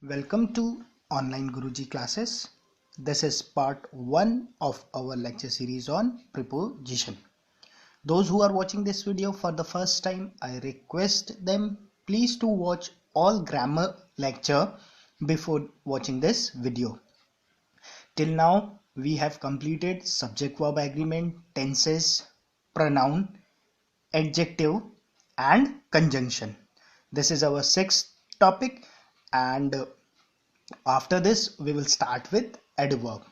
Welcome to Online Guruji classes. This is part 1 of our lecture series on preposition. Those who are watching this video for the first time, I request them please to watch all grammar lecture before watching this video. Till now, we have completed subject verb agreement, tenses, pronoun, adjective and conjunction. This is our sixth topic, and after this we will start with adverb.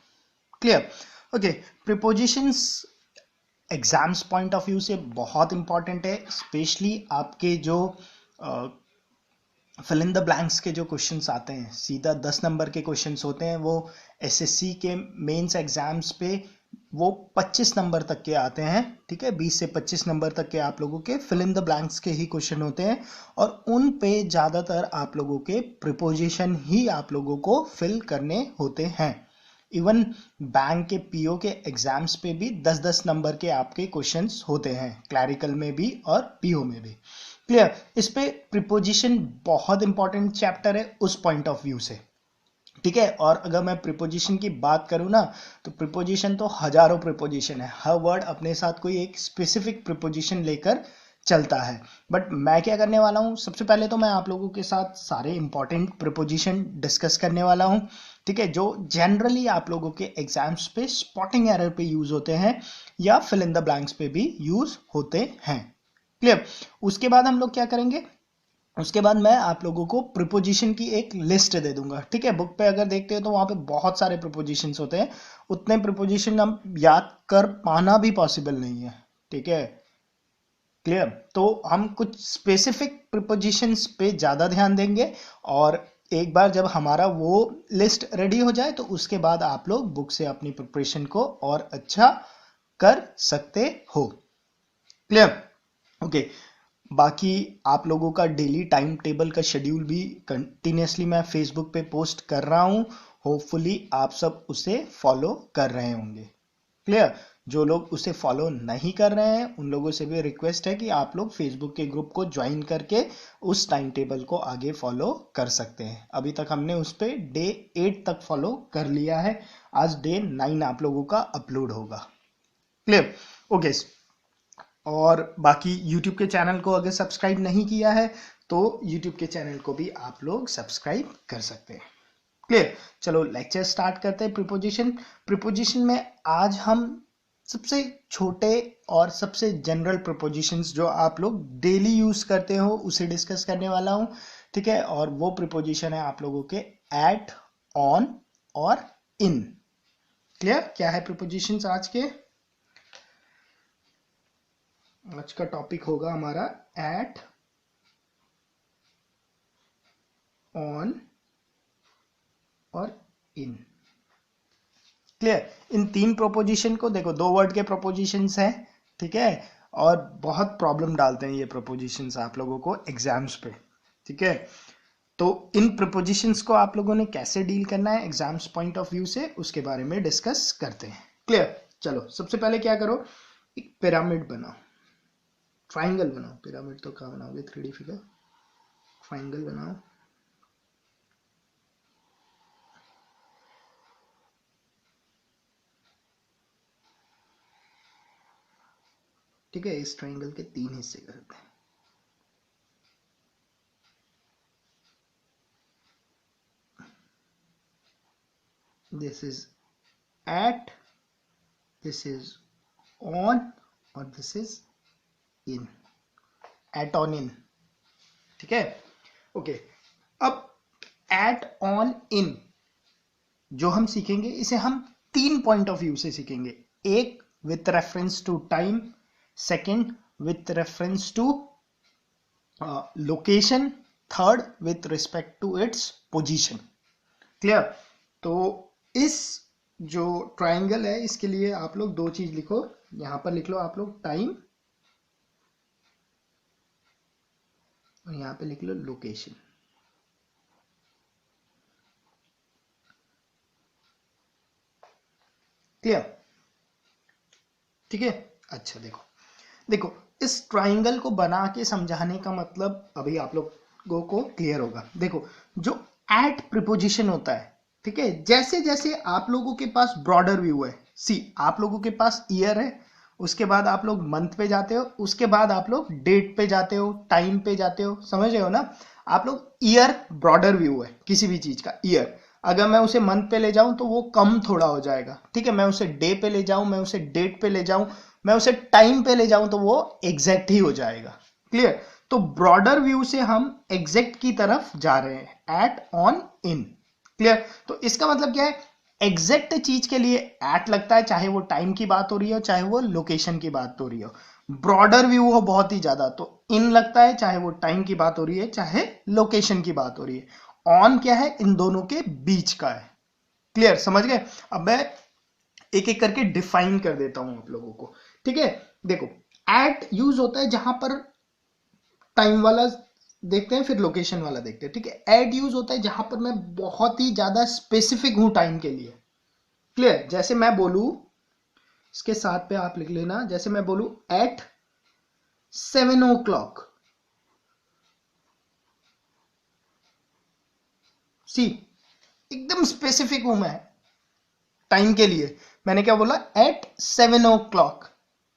Clear? Okay, prepositions exams point of view से बहुत important है, specially आपके जो fill in the blanks के जो questions आते हैं, सीधा 10 नंबर के क्वेश्चंस होते हैं, वो एसएससी के मेंस एग्जाम्स पे वो 25 नंबर तक के आते हैं. ठीक है, 20 से 25 नंबर तक के आप लोगों के फिल इन द ब्लैंक्स के ही क्वेश्चन होते हैं, और उन पे ज़्यादातर आप लोगों के प्रिपोजिशन ही आप लोगों को फिल करने होते हैं. इवन बैंक के पीओ के एग्जाम्स पे भी 10-10 नंबर के आपके क्वेश्चंस होते हैं, क्लैरिकल में भी और पीओ में भी. क्लियर? इस पे प्रिपोजिशन बहुत इंपॉर्टेंट चैप्टर है उस पॉइंट ऑफ व्यू से. ठीक है, और अगर मैं प्रिपोजिशन की बात करूं ना, तो प्रिपोजिशन तो हजारों प्रिपोजिशन है, हर वर्ड अपने साथ कोई एक स्पेसिफिक प्रिपोजिशन लेकर चलता है. बट मैं क्या करने वाला हूं, सबसे पहले तो मैं आप लोगों के साथ सारे इंपॉर्टेंट प्रिपोजिशन डिस्कस करने वाला हूं. ठीक है, जो जनरली आप लोगों के एग्जाम्स पे स्पॉटिंग एरर पे यूज होते हैं या फिल इन द ब्लैंक्स पे भी यूज होते हैं. क्लियर? उसके बाद हम लोग क्या करेंगे, उसके बाद मैं आप लोगों को प्रिपोजिशन की एक लिस्ट दे दूंगा. ठीक है, बुक पे अगर देखते हो तो वहां पे बहुत सारे प्रिपोजिशंस होते हैं, उतने प्रिपोजिशन हम याद कर पाना भी पॉसिबल नहीं है. ठीक है, क्लियर? तो हम कुछ स्पेसिफिक प्रिपोजिशंस पे ज्यादा ध्यान देंगे, और एक बार जब हमारा वो लिस्ट रेडी हो जाए तो उसके बाद आप लोग बुक से अपनी प्रिपरेशन को और अच्छा कर सकते हो. क्लियर? ओके, बाकी आप लोगों का डेली टाइम टेबल का शेड्यूल भी कंटिन्यूसली मैं फेसबुक पे पोस्ट कर रहा हूं, होपफुली आप सब उसे फॉलो कर रहे होंगे. क्लियर? जो लोग उसे फॉलो नहीं कर रहे हैं उन लोगों से भी रिक्वेस्ट है कि आप लोग फेसबुक के ग्रुप को ज्वाइन करके उस टाइम टेबल को आगे फॉलो कर सकते हैं. अभी तक हमने उस पर डे 8 तक फॉलो कर लिया है, आज डे 9 आप लोगों का अपलोड होगा. क्लियर? ओके, और बाकी YouTube के चैनल को अगर सब्सक्राइब नहीं किया है तो YouTube के चैनल को भी आप लोग सब्सक्राइब कर सकते हैं. क्लियर? चलो लेक्चर स्टार्ट करते हैं. प्रिपोजिशन में आज हम सबसे छोटे और सबसे जनरल प्रिपोजिशंस जो आप लोग डेली यूज करते हो उसे डिस्कस करने वाला हूं. ठीक है, और वो प्रिपोजिशन है आप लोगों के एट, ऑन और इन. क्लियर? क्या है प्रिपोजिशंस आज के? आज का टॉपिक होगा हमारा एट, ऑन और इन. क्लियर? इन तीन प्रोपोजिशन को देखो, 2 वर्ड के प्रोपोजिशंस हैं. ठीक है, और बहुत प्रॉब्लम डालते हैं ये प्रोपोजिशंस आप लोगों को एग्जाम्स पे. ठीक है, तो इन प्रोपोजिशंस को आप लोगों ने कैसे डील करना है एग्जाम्स पॉइंट ऑफ व्यू से, उसके बारे में डिस्कस करते हैं. क्लियर? चलो सबसे पहले क्या करो, एक पिरामिड बनाओ, ट्राइंगल बनाओ. पिरामिड तो कहाँ बनाओगे, 3D फिगर. ट्राइंगल बनाओ. ठीक है, इस ट्राइंगल के 3 हिस्से करते हैं. This is at, this is on और this is in. At, on, in. ठीक है, ओके. अब एट, ऑन, इन जो हम सीखेंगे इसे हम 3 पॉइंट ऑफ व्यू से सीखेंगे. एक with reference to time, second with reference to location, third with respect to its position. Clear? तो इस जो ट्राइंगल है इसके लिए आप लोग 2 चीज लिखो. यहां पर लिख लो आप लोग टाइम, और यहां पे लिख लो लोकेशन. क्लियर? ठीक है, अच्छा देखो इस ट्राइंगल को बना के समझाने का मतलब अभी आप लोगों को क्लियर होगा. देखो, जो एट प्रीपोजिशन होता है, ठीक है। जैसे जैसे आप लोगों के पास ब्रॉडर व्यू है, सी आप लोगों के पास ईयर है, उसके बाद आप लोग मंथ पे जाते हो, उसके बाद आप लोग डेट पे जाते हो, टाइम पे जाते हो, समझ रहे हो ना। आप लोग ईयर ब्रॉडर व्यू है किसी भी चीज का, ईयर अगर मैं उसे मंथ पे ले जाऊं तो वो कम थोड़ा हो जाएगा, ठीक है। मैं उसे डे पे ले जाऊं, मैं उसे डेट पे ले जाऊं, मैं उसे टाइम पे ले जाऊं तो वो एग्जैक्ट ही हो जाएगा। क्लियर। तो ब्रॉडर व्यू से हम एग्जैक्ट की तरफ जा रहे हैं, एट, ऑन, इन। क्लियर। तो इसका मतलब क्या है, एग्जैक्ट चीज के लिए एट लगता है, चाहे वो टाइम की बात हो रही हो, चाहे वो लोकेशन की बात हो रही हो। ब्रॉडर व्यू हो बहुत ही ज्यादा तो इन लगता है, चाहे वो टाइम की बात हो रही है, चाहे लोकेशन की बात हो रही है। ऑन क्या है, इन दोनों के बीच का है। क्लियर, समझ गए। अब मैं एक एक करके डिफाइन कर देता हूं आप लोगों को, ठीक है। देखो, एट यूज होता है जहां पर टाइम वाला देखते हैं, फिर लोकेशन वाला देखते हैं, ठीक है। एट यूज होता है जहां पर मैं बहुत ही ज्यादा स्पेसिफिक हूं टाइम के लिए। क्लियर। जैसे मैं बोलूं, इसके साथ पे आप लिख लेना, जैसे मैं बोलूं एट 7 o'clock, सी एकदम स्पेसिफिक हूं मैं टाइम के लिए। मैंने क्या बोला, एट 7 o'clock,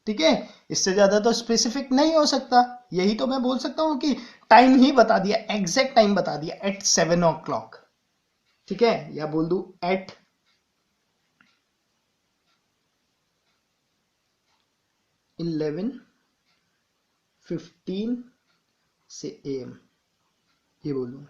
ठीक है। इससे ज्यादा तो स्पेसिफिक नहीं हो सकता, यही तो मैं बोल सकता हूं कि टाइम ही बता दिया, एग्जैक्ट टाइम बता दिया, एट 7 o'clock, ठीक है। या बोल दू एट 11:15 से AM, ये बोलूं।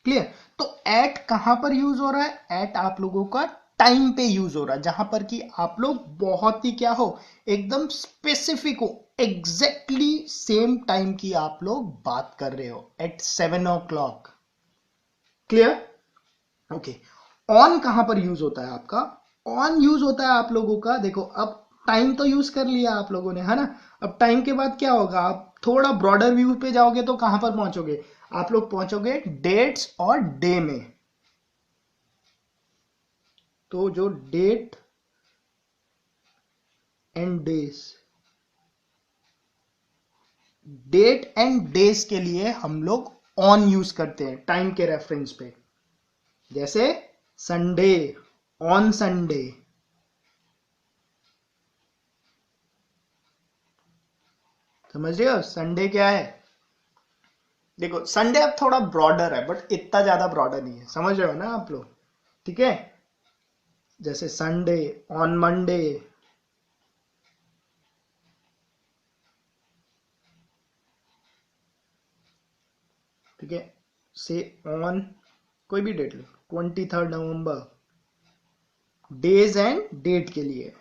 क्लियर। तो एट कहां पर यूज हो रहा है, एट आप लोगों का टाइम पे यूज हो रहा है, जहां पर कि आप लोग बहुत ही क्या हो, एकदम स्पेसिफिक हो, एग्जैक्टली सेम टाइम की आप लोग बात कर रहे हो, eight 7 o'clock। Clear. Okay. On कहां पर यूज होता है आपका, ऑन यूज होता है आप लोगों का, देखो अब टाइम तो यूज कर लिया आप लोगों ने, है ना। अब टाइम के बाद क्या होगा, आप थोड़ा ब्रॉडर व्यू पे जाओगे तो कहां पर पहुंचोगे, आप लोग पहुंचोगे डेट्स और डे में। तो जो date and days, date and days के लिए हम लोग ऑन यूज करते हैं टाइम के रेफरेंस पे। जैसे संडे, ऑन संडे, समझ रहे हो संडे क्या है। देखो संडे अब थोड़ा ब्रॉडर है, बट इतना ज्यादा ब्रॉडर नहीं है, समझ रहे हो ना आप लोग, ठीक है। जैसे संडे, ऑन मंडे, ठीक है। से ऑन कोई भी डेट लो, 23 नवंबर, डेज एंड डेट के लिए।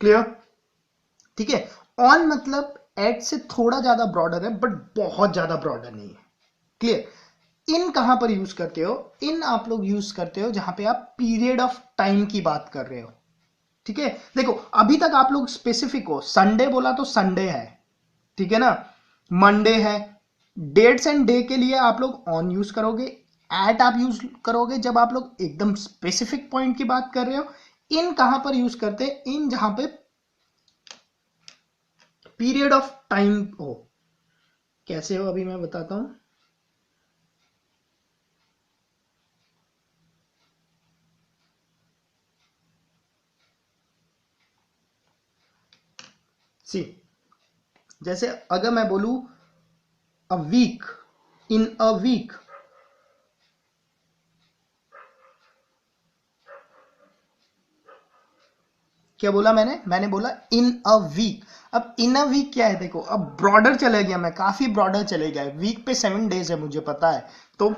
क्लियर, ठीक है। ऑन मतलब एट से थोड़ा ज्यादा ब्रॉडर है, बट बहुत ज्यादा ब्रॉडर नहीं है। क्लियर। इन कहां पर यूज करते हो, इन आप लोग यूज करते हो जहां पे आप पीरियड ऑफ टाइम की बात कर रहे हो, ठीक है। देखो अभी तक आप लोग स्पेसिफिक हो, संडे बोला तो संडे है, ठीक है ना, मंडे है। डेट्स एंड डे के लिए आप लोग ऑन यूज करोगे, एट आप यूज करोगे जब आप लोग एकदम स्पेसिफिक पॉइंट की बात कर रहे हो। इन कहां पर यूज करते हैं, इन जहां पे पीरियड ऑफ टाइम हो। कैसे हो अभी मैं बताता हूं। सी जैसे अगर मैं बोलूं a week, in a week, क्या बोला मैंने बोला इन अ वीक। अब इन अ वीक क्या है, देखो अब ब्रॉडर चले गया, मैं काफी ब्रॉडर चले गया। वीक पे 7 days है मुझे पता है, तो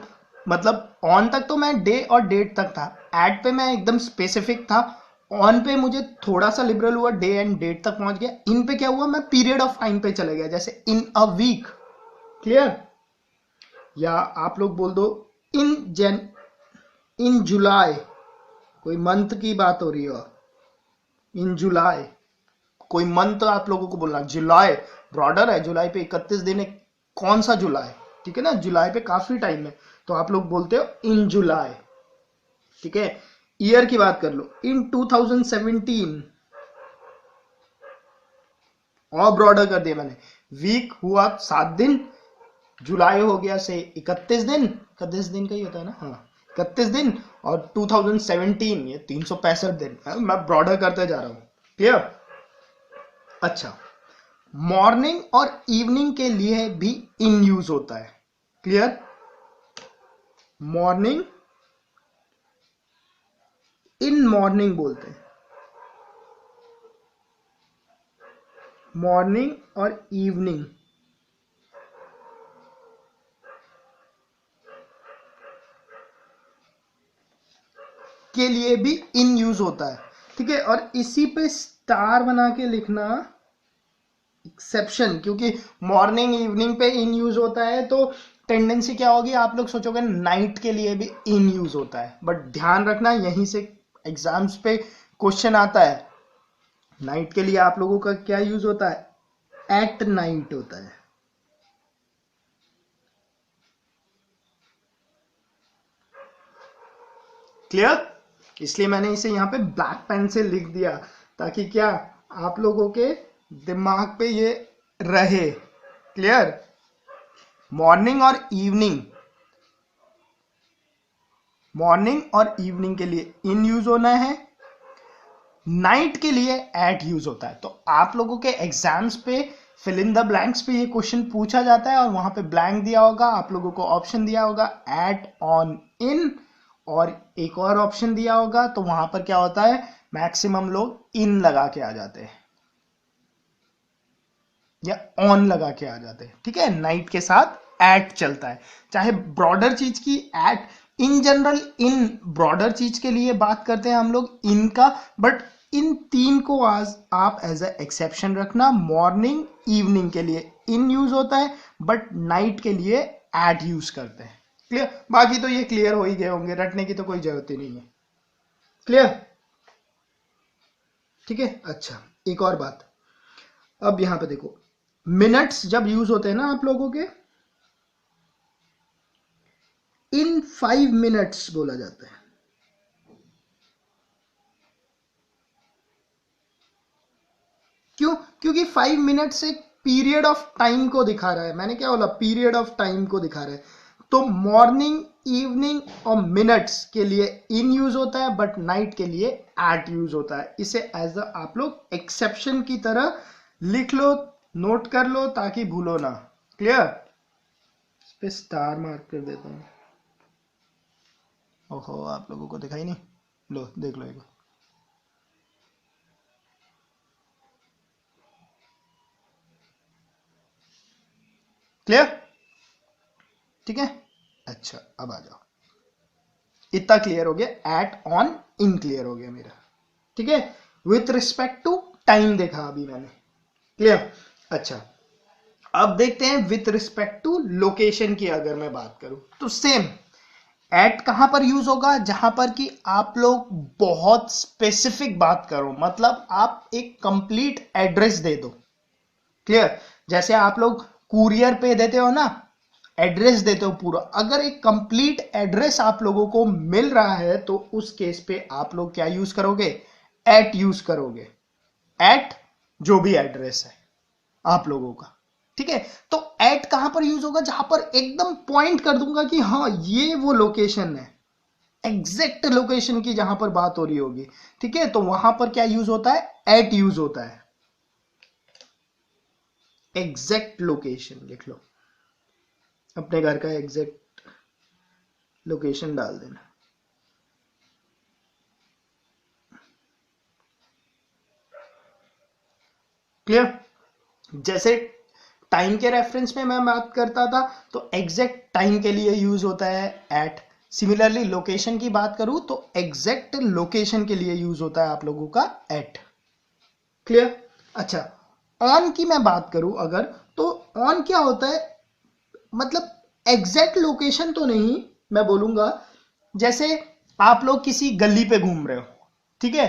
मतलब ऑन तक तो मैं डे और डेट तक था, एट पे मैं एकदम स्पेसिफिक था, ऑन पे मुझे थोड़ा सा लिबरल हुआ, डे एंड डेट तक पहुंच गया। इन पे क्या हुआ, मैं पीरियड ऑफ टाइम पे चले गया, जैसे इन अ वीक। क्लियर। या आप लोग बोल दो इन जुलाई, कोई मंथ की बात हो रही हो, इन जुलाई, कोई मंथ आप लोगों को बोलना, जुलाई ब्रॉडर है, जुलाई पे 31 दिन है, कौन सा जुलाई, ठीक है ना, जुलाई पे काफी टाइम है, तो आप लोग बोलते हो इन जुलाई, ठीक है। ईयर की बात कर लो, इन 2017, और ब्रॉडर कर दिया मैंने, वीक हुआ 7 दिन, जुलाई हो गया से 31 दिन, 31 दिन का ही होता है ना, हाँ 31 दिन, और 2017 ये 365 दिन। मैं ब्रॉडर करते जा रहा हूं, क्लियर। अच्छा, मॉर्निंग और इवनिंग के लिए भी इन यूज होता है, क्लियर। मॉर्निंग, इन मॉर्निंग बोलते हैं, मॉर्निंग और इवनिंग के लिए भी इन यूज होता है, ठीक है। और इसी पे स्टार बना के लिखना एक्सेप्शन, क्योंकि मॉर्निंग इवनिंग पे इन यूज होता है तो टेंडेंसी क्या होगी, आप लोग सोचोगे नाइट के लिए भी इन यूज होता है, बट ध्यान रखना यहीं से एग्जाम्स पे क्वेश्चन आता है। नाइट के लिए आप लोगों का क्या यूज होता है, एट नाइट होता है, क्लियर। इसलिए मैंने इसे यहां पे ब्लैक पेन से लिख दिया, ताकि क्या आप लोगों के दिमाग पे ये रहे, क्लियर। मॉर्निंग और इवनिंग, मॉर्निंग और इवनिंग के लिए इन यूज होना है, नाइट के लिए एट यूज होता है। तो आप लोगों के एग्जाम्स पे फिल इन द ब्लैंक्स पे ये क्वेश्चन पूछा जाता है, और वहां पे ब्लैंक दिया होगा, आप लोगों को ऑप्शन दिया होगा एट, ऑन, इन, और एक और ऑप्शन दिया होगा, तो वहां पर क्या होता है, मैक्सिमम लोग इन लगा के आ जाते हैं या ऑन लगा के आ जाते हैं, ठीक है। नाइट के साथ एट चलता है, चाहे ब्रॉडर चीज की एट, इन जनरल इन ब्रॉडर चीज के लिए बात करते हैं हम लोग इन का, बट इन तीन को आज आप एज ए एक्सेप्शन रखना। मॉर्निंग इवनिंग के लिए इन यूज होता है, बट नाइट के लिए एट यूज करते हैं, क्लियर। बाकी तो ये क्लियर हो ही गए होंगे, रटने की तो कोई जरूरत ही नहीं है, क्लियर, ठीक है। अच्छा, एक और बात, अब यहां पे देखो, मिनट्स जब यूज होते हैं ना आप लोगों के, इन 5 मिनट्स बोला जाता है, क्यों, क्योंकि 5 मिनट्स एक पीरियड ऑफ टाइम को दिखा रहा है। मैंने क्या बोला, पीरियड ऑफ टाइम को दिखा रहा है। तो मॉर्निंग, इवनिंग और मिनट्स के लिए इन यूज होता है, बट नाइट के लिए एट यूज होता है। इसे एज अ आप लोग एक्सेप्शन की तरह लिख लो, नोट कर लो, ताकि भूलो ना, क्लियर। इस पे स्टार मार्क कर देता हूं। ओहो, आप लोगों को दिखाई नहीं, लो देख लो एक बार, क्लियर, ठीक है। अच्छा, अब आ जाओ, इतना क्लियर हो गया, एट, ऑन, इन क्लियर हो गया मेरा, ठीक है। विथ रिस्पेक्ट टू टाइम देखा अभी मैंने, क्लियर। अच्छा, अब देखते हैं विथ रिस्पेक्ट टू लोकेशन की अगर मैं बात करूं तो सेम, एट कहां पर यूज होगा, जहां पर कि आप लोग बहुत स्पेसिफिक बात करो, मतलब आप एक कंप्लीट एड्रेस दे दो, क्लियर। जैसे आप लोग कुरियर पे देते हो ना, एड्रेस देते हो पूरा, अगर एक कंप्लीट एड्रेस आप लोगों को मिल रहा है तो उस केस पे आप लोग क्या यूज करोगे, एट यूज करोगे, एट जो भी एड्रेस है आप लोगों का, ठीक है। तो एट कहां पर यूज होगा, जहां पर एकदम पॉइंट कर दूंगा कि हाँ ये वो लोकेशन है, एग्जैक्ट लोकेशन की जहां पर बात हो रही होगी, ठीक है। तो वहां पर क्या यूज होता है, एट यूज होता है, एग्जैक्ट लोकेशन लिख लो, अपने घर का एग्जैक्ट लोकेशन डाल देना, क्लियर। जैसे टाइम के रेफरेंस में मैं बात करता था तो एग्जैक्ट टाइम के लिए यूज होता है एट, सिमिलरली लोकेशन की बात करूं तो एग्जैक्ट लोकेशन के लिए यूज होता है आप लोगों का एट, क्लियर। अच्छा, ऑन की मैं बात करूं अगर, तो ऑन क्या होता है, मतलब एग्जैक्ट लोकेशन तो नहीं मैं बोलूंगा, जैसे आप लोग किसी गली पे घूम रहे हो, ठीक है,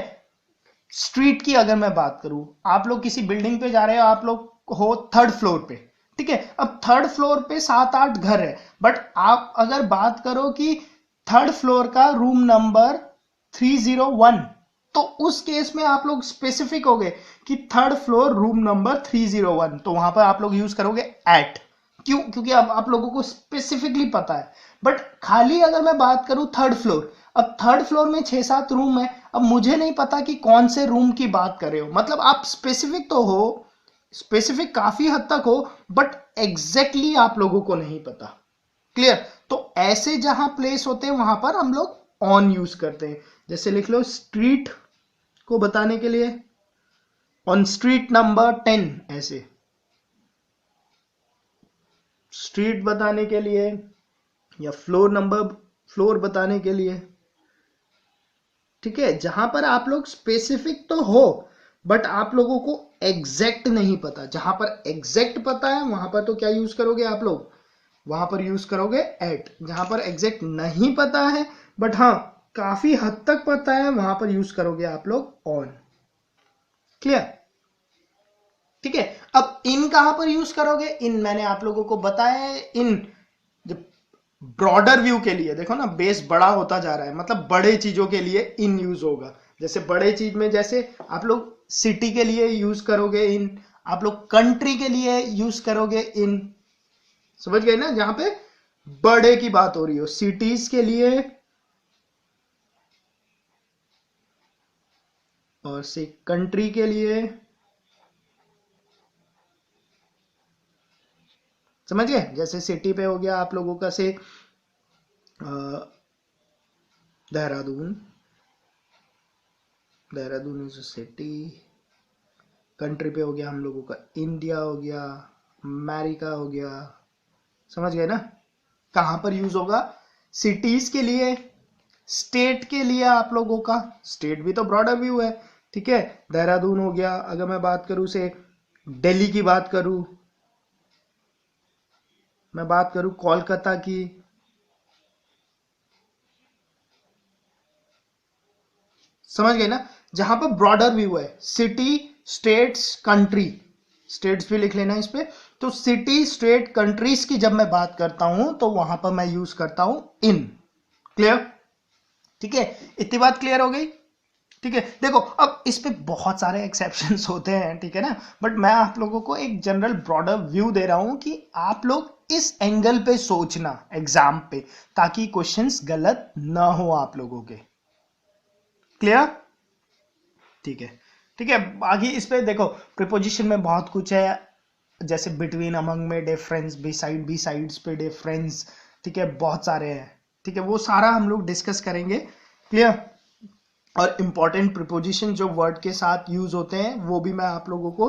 स्ट्रीट की अगर मैं बात करूं, आप लोग किसी बिल्डिंग पे जा रहे हो, आप लोग हो 3rd फ्लोर पे, ठीक है। अब 3rd फ्लोर पे 7-8 घर है, बट आप अगर बात करो कि 3rd फ्लोर का रूम नंबर 301, तो उस केस में आप लोग स्पेसिफिक हो गए कि थर्ड फ्लोर रूम नंबर 301, तो वहां पर आप लोग यूज करोगे एट। क्यों? क्योंकि अब आप लोगों को स्पेसिफिकली पता है। बट खाली अगर मैं बात करूं थर्ड फ्लोर, अब थर्ड फ्लोर में 6-7 रूम है, अब मुझे नहीं पता कि कौन से रूम की बात कर रहे हो, मतलब आप स्पेसिफिक तो हो, स्पेसिफिक काफी हद तक हो, बट एग्जैक्टली आप लोगों को नहीं पता। क्लियर? तो ऐसे जहां प्लेस होते हैं वहां पर हम लोग ऑन यूज करते हैं। जैसे लिख लो स्ट्रीट को बताने के लिए ऑन स्ट्रीट नंबर 10, ऐसे स्ट्रीट बताने के लिए, या फ्लोर बताने के लिए। ठीक है, जहां पर आप लोग स्पेसिफिक तो हो बट आप लोगों को एग्जैक्ट नहीं पता। जहां पर एग्जैक्ट पता है वहां पर तो क्या यूज करोगे आप लोग? वहां पर यूज करोगे एट। जहां पर एग्जैक्ट नहीं पता है बट हाँ काफी हद तक पता है, वहां पर यूज करोगे आप लोग ऑन। क्लियर? ठीक है, अब इन कहां पर यूज करोगे? इन मैंने आप लोगों को बताया है, इन जब ब्रॉडर व्यू के लिए, देखो ना बेस बड़ा होता जा रहा है, मतलब बड़े चीजों के लिए इन यूज होगा। जैसे बड़े चीज में जैसे आप लोग सिटी के लिए यूज करोगे इन, आप लोग कंट्री के लिए यूज करोगे इन। समझ गए ना? जहां पे बड़े की बात हो रही हो, सिटीज के लिए और से कंट्री के लिए। समझ गए? जैसे सिटी पे हो गया आप लोगों का से Dehradun, Dehradun is city. Country पे हो गया हम लोगों का इंडिया हो गया, अमेरिका हो गया। समझ गए ना? कहां पर यूज होगा? सिटीज के लिए, स्टेट के लिए आप लोगों का, स्टेट भी तो ब्रॉडर व्यू है। ठीक है, देहरादून हो गया। अगर मैं बात करूं से दिल्ली की बात करूं, मैं बात करूं कोलकाता की, समझ गए ना? जहां पर ब्रॉडर व्यू है, सिटी, स्टेट्स, कंट्री, स्टेट्स भी लिख लेना इस पे। तो सिटी, स्टेट, कंट्रीज की जब मैं बात करता हूं तो वहां पर मैं यूज करता हूं इन। क्लियर? ठीक है, इतनी बात क्लियर हो गई? ठीक है, देखो अब इस पे बहुत सारे एक्सेप्शंस होते हैं, ठीक है ना, बट मैं आप लोगों को एक जनरल ब्रॉडर व्यू दे रहा हूं कि आप लोग इस एंगल पे सोचना एग्जाम पे, ताकि क्वेश्चंस गलत ना हो आप लोगों के। क्लियर? ठीक है, ठीक है। बाकी इस पे देखो प्रीपोजिशन में बहुत कुछ है, जैसे बिटवीन, अमंग में डिफरेंस, बिसाइड, बी साइड्स पे डिफरेंस, ठीक है, बहुत सारे हैं। ठीक है, वो सारा हम लोग डिस्कस करेंगे। क्लियर? और इंपॉर्टेंट प्रीपोजिशन जो वर्ड के साथ यूज होते हैं वो भी मैं आप लोगों को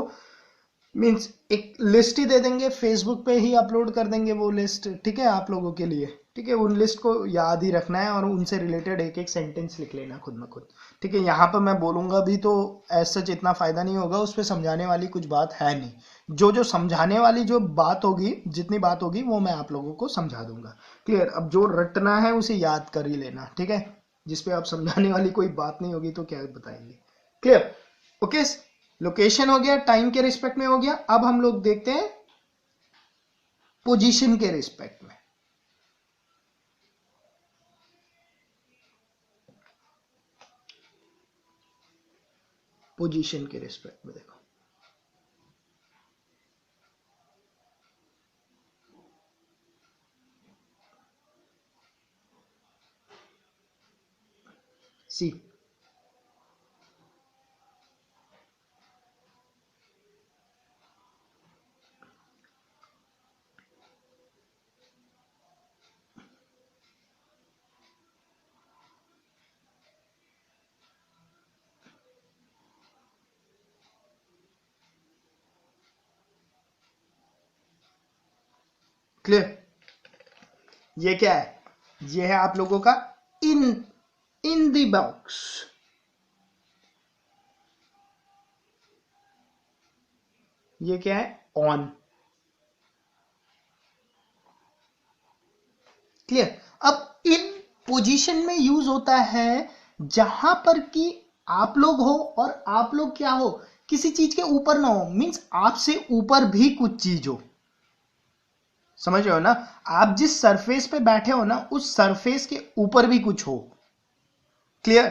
मीन्स एक लिस्ट ही दे देंगे, फेसबुक पे ही अपलोड कर देंगे वो लिस्ट। ठीक है, आप लोगों के लिए। ठीक है, उन लिस्ट को याद ही रखना है और उनसे रिलेटेड एक एक सेंटेंस लिख लेना खुद में खुद। ठीक है, यहाँ पर मैं बोलूंगा भी तो ऐसा इतना फायदा नहीं होगा, उस पर समझाने वाली कुछ बात है नहीं। जो जो समझाने वाली जो बात होगी, जितनी बात होगी वो मैं आप लोगों को समझा दूंगा। क्लियर? अब जो रटना है उसे याद कर ही लेना। ठीक है, जिसपे आप समझाने वाली कोई बात नहीं होगी तो क्या बताएंगे। क्लियर? ओके, लोकेशन हो गया, टाइम के रिस्पेक्ट में हो गया। अब हम लोग देखते हैं पोजीशन के रिस्पेक्ट में। पोजीशन के रिस्पेक्ट में देखो, सी क्लियर? ये क्या है? ये है आप लोगों का इन इन द बॉक्स। ये क्या है? ऑन। क्लियर? अब इन पोजीशन में यूज होता है जहां पर कि आप लोग हो और आप लोग क्या हो, किसी चीज के ऊपर ना हो, मींस आपसे ऊपर भी कुछ चीज हो। समझ रहे हो ना? आप जिस सरफेस पे बैठे हो ना, उस सरफेस के ऊपर भी कुछ हो। क्लियर?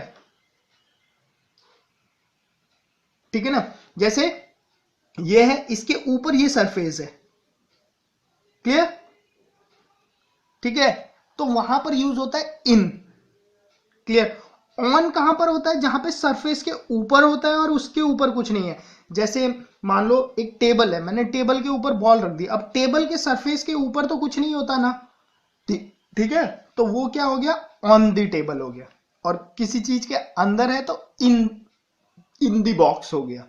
ठीक है ना। जैसे ये है, इसके ऊपर ये सरफेस है, क्लियर, ठीक है, तो वहां पर यूज होता है इन, क्लियर। ऑन कहां पर होता है, जहां पे सरफेस के ऊपर होता है और उसके ऊपर कुछ नहीं है। जैसे मान लो एक टेबल है, मैंने टेबल के ऊपर बॉल रख दी, अब टेबल के सरफेस के ऊपर तो कुछ नहीं होता ना, ठीक है, तो वो क्या हो गया, ऑन दी टेबल हो गया। और किसी चीज के अंदर है तो इन दी बॉक्स हो गया,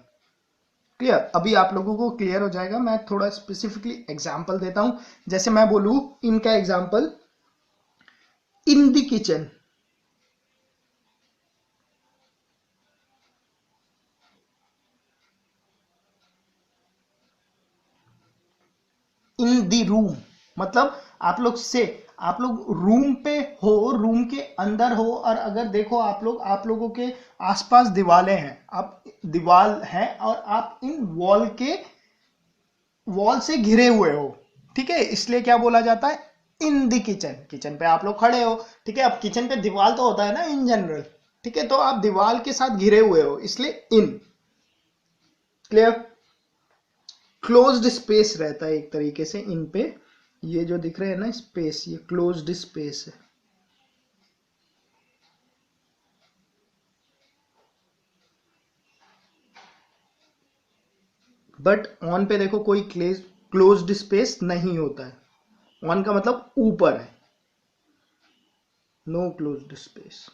क्लियर। अभी आप लोगों को क्लियर हो जाएगा, मैं थोड़ा स्पेसिफिकली एग्जांपल देता हूं। जैसे मैं बोलूं इनका example, in the kitchen, in the room, मतलब आप लोग रूम पे हो, रूम के अंदर हो, और अगर देखो आप लोगों के आसपास दीवारें हैं, आप दीवार है और आप इन वॉल से घिरे हुए हो, ठीक है, इसलिए क्या बोला जाता है, इन द किचन। किचन पे आप लोग खड़े हो, ठीक है, अब किचन पे दीवार तो होता है ना इन जनरल, ठीक है, तो आप दीवार के साथ घिरे हुए हो, इसलिए इन, क्लियर। क्लोज्ड स्पेस रहता है एक तरीके से इन पे, ये जो दिख रहे हैं ना स्पेस, ये क्लोज्ड स्पेस है। बट ऑन पे देखो कोई क्लोज्ड स्पेस नहीं होता है, ऑन का मतलब ऊपर है, नो क्लोज्ड स्पेस।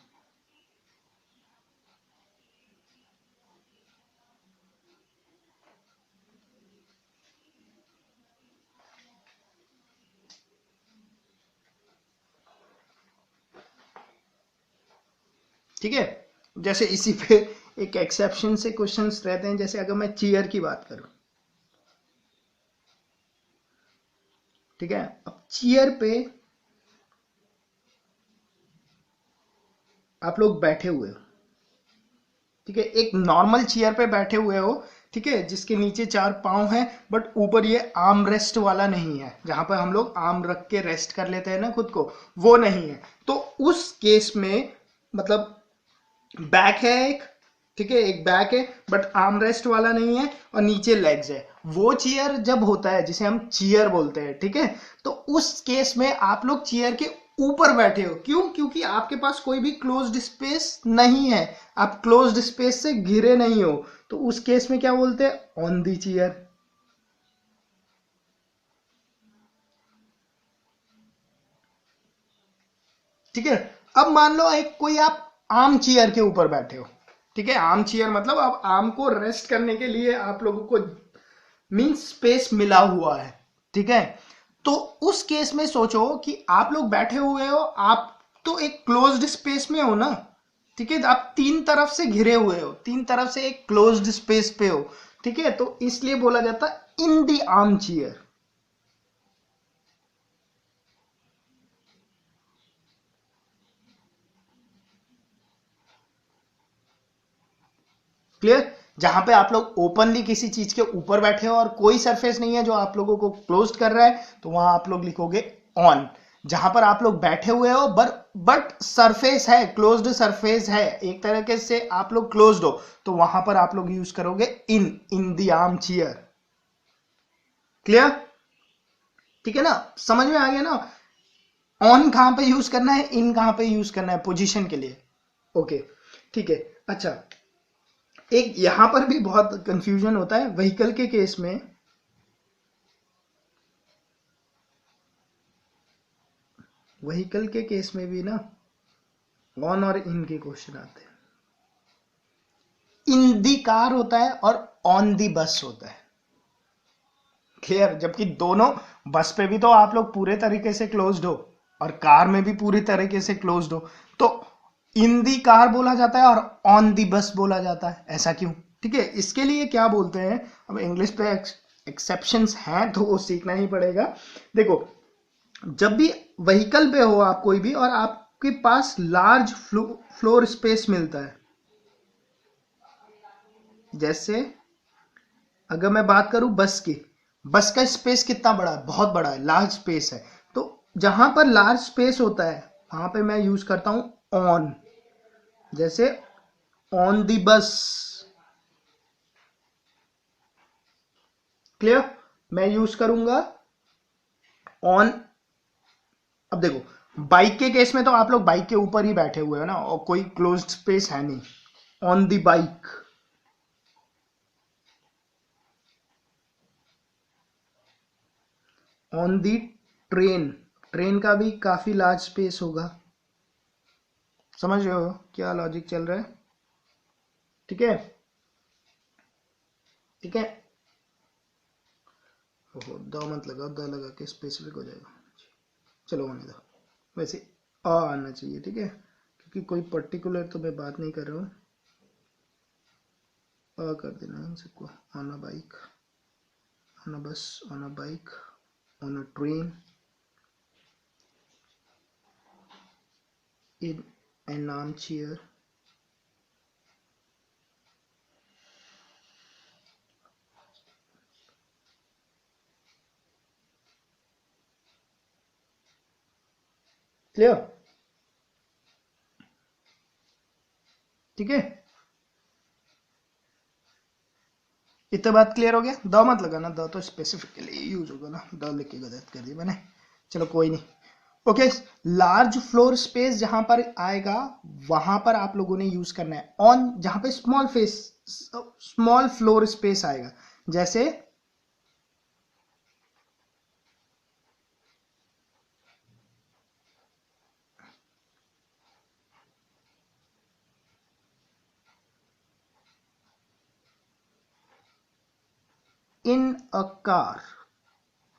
ठीक है, जैसे इसी पे एक एक्सेप्शन से क्वेश्चंस रहते हैं, जैसे अगर मैं चेयर की बात करूं, ठीक है, अब चेयर पे आप लोग बैठे हुए हो, ठीक है, एक नॉर्मल चेयर पे बैठे हुए हो, ठीक है, जिसके नीचे 4 पांव हैं, बट ऊपर ये आर्म रेस्ट वाला नहीं है, जहां पर हम लोग आर्म रख के रेस्ट कर लेते हैं ना खुद को, वो नहीं है। तो उस केस में मतलब बैक है एक, ठीक है, एक बैक है बट आर्म रेस्ट वाला नहीं है, और नीचे लेग्स है, वो चेयर जब होता है जिसे हम चेयर बोलते हैं, ठीक है, तो उस केस में आप लोग चेयर के ऊपर बैठे हो, क्यों, क्योंकि आपके पास कोई भी क्लोज्ड स्पेस नहीं है, आप क्लोज्ड स्पेस से घिरे नहीं हो, तो उस केस में क्या बोलते हैं, ऑन दी चेयर, ठीक है। अब मान लो एक कोई आप आर्म चेयर के ऊपर बैठे हो, ठीक है, आर्म चेयर मतलब अब आर्म को रेस्ट करने के लिए आप लोगों को मीन्स स्पेस मिला हुआ है, ठीक है, तो उस केस में सोचो कि आप लोग बैठे हुए हो, आप तो एक क्लोज्ड स्पेस में हो ना, ठीक है, आप तीन तरफ से घिरे हुए हो, तीन तरफ से एक क्लोज्ड स्पेस पे हो, ठीक है, तो इसलिए बोला जाता है इन दी आर्म चेयर, क्लियर। जहां पे आप लोग ओपनली किसी चीज के ऊपर बैठे हो और कोई सरफेस नहीं है जो आप लोगों को क्लोज कर रहा है, तो वहां आप लोग लिखोगे ऑन। जहां पर आप लोग बैठे हुए हो बट सरफेस है, क्लोज्ड सरफेस है, एक तरीके से आप लोग क्लोज्ड हो, तो वहां पर आप लोग यूज करोगे in the arm chair, clear, ठीक है ना, समझ में आ गया ना। ऑन कहां पे यूज करना है, इन कहां पे यूज करना है, पोजीशन के लिए, ओके, ठीक है। अच्छा, एक यहां पर भी बहुत कंफ्यूजन होता है व्हीकल के केस में, व्हीकल के केस में भी ना ऑन और इन के क्वेश्चन आते हैं। इन दी कार होता है और ऑन दी बस होता है, क्लियर, जबकि दोनों, बस पे भी तो आप लोग पूरे तरीके से क्लोज्ड हो और कार में भी पूरी तरीके से क्लोज्ड हो, तो इन दी कार बोला जाता है और ऑन दी बस बोला जाता है, ऐसा क्यों, ठीक है, इसके लिए क्या बोलते हैं, अब इंग्लिश पे एक्सेप्शंस हैं तो वो सीखना ही पड़ेगा। देखो, जब भी व्हीकल पे हो आप कोई भी और आपके पास लार्ज फ्लोर स्पेस मिलता है, जैसे अगर मैं बात करूं बस की, बस का स्पेस कितना बड़ा है, बहुत बड़ा है, लार्ज स्पेस है, तो जहां पर लार्ज स्पेस होता है वहां पे मैं यूज करता हूं ऑन, जैसे ऑन दी बस, क्लियर? मैं यूज करूंगा ऑन। अब देखो बाइक के केस में तो आप लोग बाइक के ऊपर ही बैठे हुए हो ना, और कोई क्लोज्ड स्पेस है नहीं। On the bike, on the train, train का भी काफी लार्ज स्पेस होगा। समझ रहे हो क्या लॉजिक चल रहा है? ठीक है, ठीक है। ओहो, द मत लगाओ, द लगा के स्पेसिफिक हो जाएगा। चलो होने दो, वैसे आ आना चाहिए, ठीक है, क्योंकि कोई पर्टिकुलर तो मैं बात नहीं कर रहा हूँ। आ कर देना इन सबको। On a bike, on a bus, on a bike, on a train, in an armchair, clear? ठीक है, इतना बात क्लियर हो गया? द मत लगाना, द तो स्पेसिफिकली यूज होगा ना, द लिख के गलत कर दिया मैंने। चलो कोई नहीं। ओके, लार्ज फ्लोर स्पेस जहां पर आएगा वहां पर आप लोगों ने यूज करना है ऑन, जहां पे स्मॉल फ्लोर स्पेस आएगा, जैसे इन अ कार।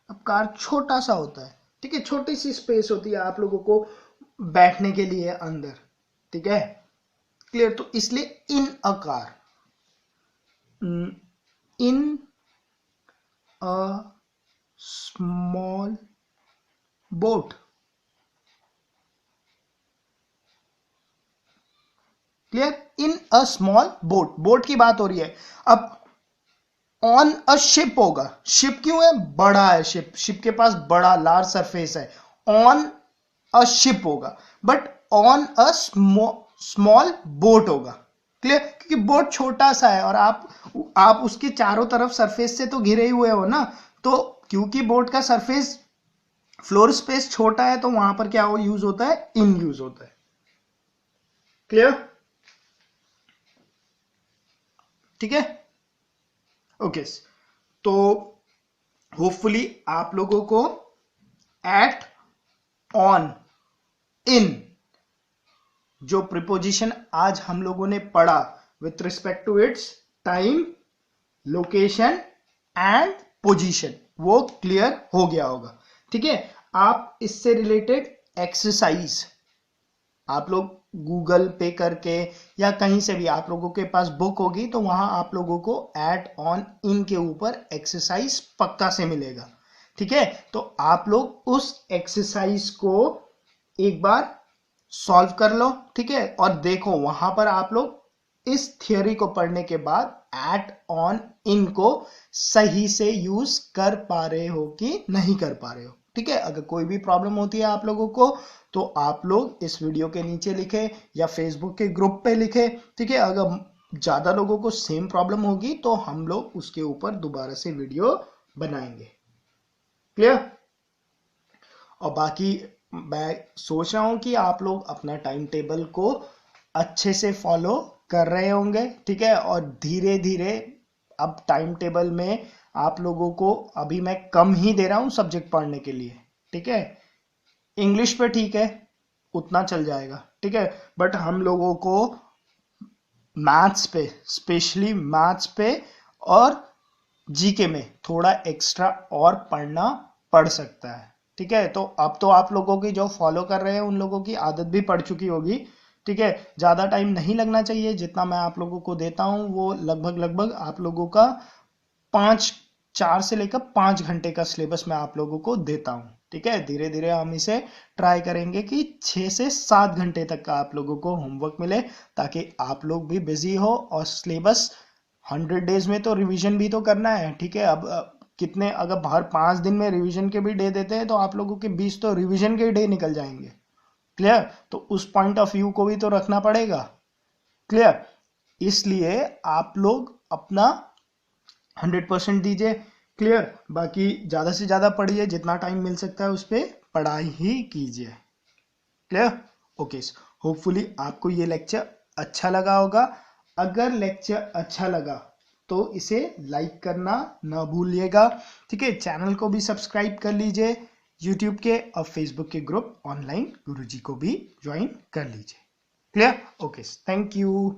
अब कार छोटा सा होता है, ठीक है, छोटी सी स्पेस होती है आप लोगों को बैठने के लिए अंदर, ठीक है, क्लियर? तो इसलिए in a car, in a small boat, clear? In a small boat, boat की बात हो रही है। अब ऑन अ शिप होगा, शिप क्यों है? बड़ा है शिप, शिप के पास बड़ा लार्ज सरफेस है, ऑन अ शिप होगा। But on a small boat clear, क्लियर? क्योंकि बोट छोटा सा है और आप उसके चारों तरफ सरफेस से तो घिरे हुए हो ना, तो क्योंकि बोट का सरफेस फ्लोर स्पेस छोटा है तो वहां पर क्या यूज होता है? इन यूज होता है, क्लियर? ठीक है, ओके। तो होपफुली आप लोगों को एट, ऑन, इन जो प्रिपोजिशन आज हम लोगों ने पढ़ा with respect to its time, location and position, वो क्लियर हो गया होगा, ठीक है? आप इससे रिलेटेड एक्सरसाइज आप लोग गूगल पे करके या कहीं से भी आप लोगों के पास बुक होगी तो वहां आप लोगों को एट, ऑन, इन के ऊपर एक्सरसाइज पक्का से मिलेगा, ठीक है? तो आप लोग उस एक्सरसाइज को एक बार सॉल्व कर लो, ठीक है, और देखो वहां पर आप लोग इस थियोरी को पढ़ने के बाद एट, ऑन, इन को सही से यूज कर पा रहे हो कि नहीं कर पा रहे हो, ठीक है? अगर कोई भी प्रॉब्लम होती है आप लोगों को तो आप लोग इस वीडियो के नीचे लिखे या फेसबुक के ग्रुप पे लिखे, ठीक है? अगर ज्यादा लोगों को सेम प्रॉब्लम होगी तो हम लोग उसके ऊपर दोबारा से वीडियो बनाएंगे, क्लियर? और बाकी मैं सोच रहा हूं कि आप लोग अपना टाइम टेबल को अच्छे से फॉलो कर रहे होंगे, ठीक है? और धीरे धीरे अब टाइम टेबल में आप लोगों को अभी मैं कम ही दे रहा हूं सब्जेक्ट पढ़ने के लिए, ठीक है? इंग्लिश पे ठीक है, उतना चल जाएगा, ठीक है, बट हम लोगों को मैथ्स पे, स्पेशली मैथ्स पे और जीके में थोड़ा एक्स्ट्रा और पढ़ना पड़ सकता है, ठीक है? तो अब तो आप लोगों की जो फॉलो कर रहे हैं उन लोगों की आदत भी पड़ चुकी होगी, ठीक है? ज्यादा टाइम नहीं लगना चाहिए, जितना मैं आप लोगों को देता हूं वो लगभग लगभग आप लोगों का 4 से लेकर 5 घंटे का सिलेबस मैं आप लोगों को देता हूं, ठीक है? धीरे धीरे हम इसे ट्राई करेंगे कि 6 से 7 घंटे तक का आप लोगों को होमवर्क मिले, ताकि आप लोग भी बिजी हो और सिलेबस 100 डेज में तो रिवीजन भी तो करना है, ठीक है? अब कितने, अगर बाहर 5 दिन में रिवीजन के भी डे देते हैं तो आप लोगों के 20 तो रिवीजन के डे निकल जाएंगे, क्लियर? तो उस पॉइंट ऑफ व्यू को भी तो रखना पड़ेगा, क्लियर? इसलिए आप लोग अपना 100% दीजिए, क्लियर। बाकी ज़्यादा से ज़्यादा पढ़िए, जितना टाइम मिल सकता है उस पर पढ़ाई ही कीजिए। क्लियर। ओके, होपफुली आपको ये लेक्चर अच्छा लगा होगा। अगर लेक्चर अच्छा लगा तो इसे लाइक करना ना भूलिएगा, ठीक है। चैनल को भी सब्सक्राइब कर लीजिए, यूट्यूब के और फेसबुक के ग्रुप ऑनलाइन गुरुजी को भी ज्वाइन कर लीजिए। क्लियर। Okay, thank you.